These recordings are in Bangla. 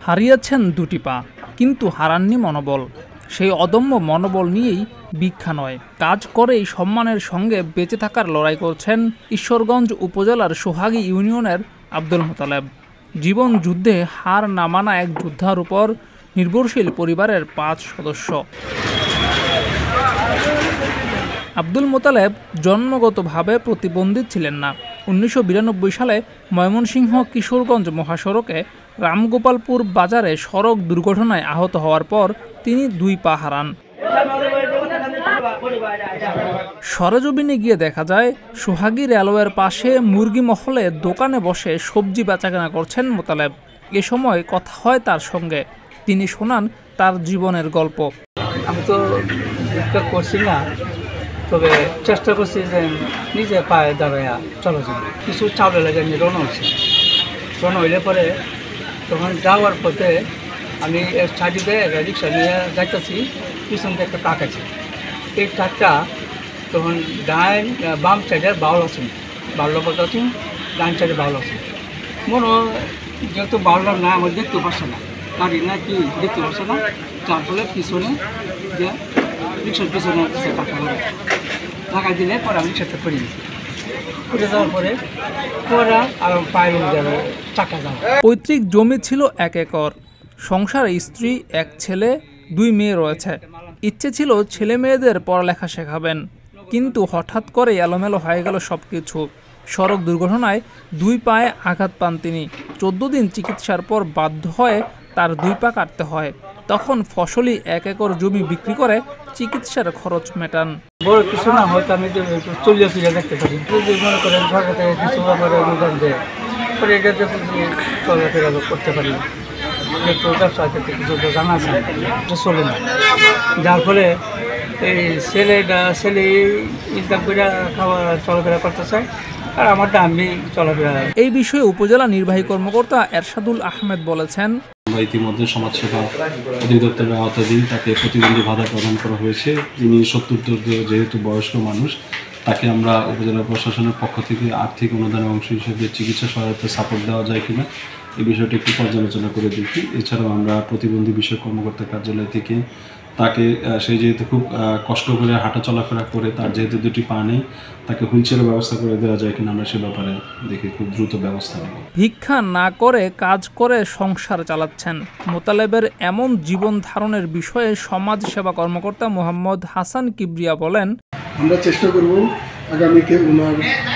হারিয়েছেন দুটি পা, কিন্তু হারাননি মনোবল। সেই অদম্য মনোবল নিয়েই ভিক্ষা নয়, কাজ করেই সম্মানের সঙ্গে বেঁচে থাকার লড়াই করছেন ঈশ্বরগঞ্জ উপজেলার সোহাগী ইউনিয়নের আব্দুল মোতালেব। জীবন যুদ্ধে হার না মানা এক যোদ্ধার উপর নির্ভরশীল পরিবারের 5 সদস্য। আব্দুল মোতালেব জন্মগতভাবে প্রতিবন্ধী ছিলেন না। 1992 সালে ময়মনসিংহ কিশোরগঞ্জ মহাসড়কে রামগোপালপুর বাজারে সড়ক দুর্ঘটনায় আহত হওয়ার পর তিনি 2 পা হারান। সরেজমিনে গিয়ে দেখা যায় সোহাগী রেলওয়ের পাশে মুরগি মহলে দোকানে বসে সবজি বেচাকেনা করছেন মোতালেব। এ সময় কথা হয় তার সঙ্গে, তিনি শোনান তার জীবনের গল্প। আমি তো ভিক্ষা করছি না, তবে চেষ্টা করছি যে নিজে পায়ে দাঁড়াইয়া চলো যাই। কিছু চাউলে লাগে রওনা হচ্ছে, রওনা হইলে পরে তখন যাওয়ার পথে আমি সাইডে রিক্সা নিয়ে যাইতেছি, পিছনতে একটা ট্রাক আছে। এই ট্রাকটা তখন বাম সাইডে বাউল আছে, বাউল পথে আছি, ডান সাইডে বাউল আছে। মনে যেহেতু বাউলটা না আমার দেখতে পারছে না, গাড়ি না কি দেখতে পারছে না, যার ফলে পিছনে যে রিক্সার পিছনে টাকা দিলে পরে আমি রিক্সাতে করে দিয়েছি। করে যাওয়ার পরে পরে আর পায়ে যাবে টাকা যাওয়া। পৈতৃক জমি ছিল 1 একর, সংসারে স্ত্রী, 1 ছেলে, 2 মেয়ে রয়েছে। ইচ্ছে ছিল ছেলে মেয়েদের পড়ালেখা শেখাবেন, কিন্তু হঠাৎ করে এলোমেলো হয়ে গেল সবকিছু। সড়ক দুর্ঘটনায় 2 পায়ে আঘাত পান তিনি। 14 দিন চিকিৎসার পর বাধ্য হয়ে তার 2 পা কাটতে হয়। তখন ফসলি 1 একর জমি বিক্রি করে চিকিৎসার খরচ মেটান। বড় কিছু না হয়তো আমি চলিয়ে ফিরে দেখতে পারি, যদি মনে করেন সরকার থেকে কিছু অনুদান দেয়, পরে এটাতে চলাফেরা করতে পারি। একটু ব্যবসার ক্ষেত্রে কিছু জানা আছে, চলে না, যার ফলে এই ছেলে ইনকাম করে খাওয়া চলাফেরা করতে চায়, আর আমারটা আমি চলাফেরা। এই বিষয়ে উপজেলা নির্বাহী কর্মকর্তা এরশাদুল আহমেদ বলেছেন, আমরা ইতিমধ্যে সমাজসেবা অধিদপ্তরের আওতাধীন তাকে প্রতিবন্ধী ভাতা প্রদান করা হয়েছে। তিনি 70 যেহেতু বয়স্ক মানুষ, তাকে আমরা উপজেলা প্রশাসনের পক্ষ থেকে আর্থিক অনুদানের অংশ হিসেবে চিকিৎসা সহায়তা সাপোর্ট দেওয়া যায় কিনা এই বিষয়টি একটু পর্যালোচনা করে দেখি। এছাড়াও আমরা প্রতিবন্ধী বিষয়ক কর্মকর্তা কার্যালয় থেকে তাকে, সে যেহেতু খুব কষ্ট করে হাঁটা চলাফেরা করে, তার যেহেতু 2টি পা নেই, তাকে হুইলচেয়ারের ব্যবস্থা করে দেওয়া যায় কিনা আমরা সে ব্যাপারে দেখি খুব দ্রুত ব্যবস্থা নেব। ভিক্ষা না করে কাজ করে সংসার চালাচ্ছেন মোতালেবের এমন জীবন ধারণের বিষয়ে সমাজ সেবা কর্মকর্তা মোহাম্মদ হাসান কিবরিয়া বলেন, আমরা চেষ্টা করব আগামীতে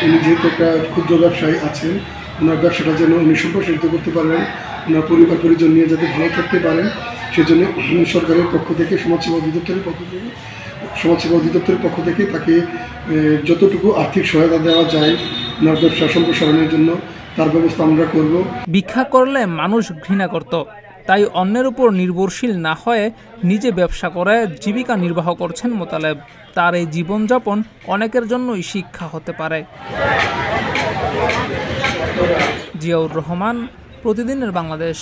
উনি যেহেতু একটা ক্ষুদ্র ব্যবসায়ী আছেন, ওনার ব্যবসাটা যেন উনি সম্প্রসারিত করতে পারেন, ওনার পরিবার পরিজন নিয়ে যাতে ভালো থাকতে পারেন, সেজন্য সরকারের পক্ষ থেকে সমাজসেবা অধিদপ্তরের পক্ষ থেকে তাকে যতটুকু আর্থিক সহায়তা দেওয়া যায় ওনার ব্যবসা সম্প্রসারণের জন্য তার ব্যবস্থা আমরা করব। ভিক্ষা করলে মানুষ ঘৃণা করত, তাই অন্যের উপর নির্ভরশীল না হয়ে নিজে ব্যবসা করে জীবিকা নির্বাহ করছেন মোতালেব। তার এই জীবনযাপন অনেকের জন্যই শিক্ষা হতে পারে। জিয়াউর রহমান, প্রতিদিনের বাংলাদেশ।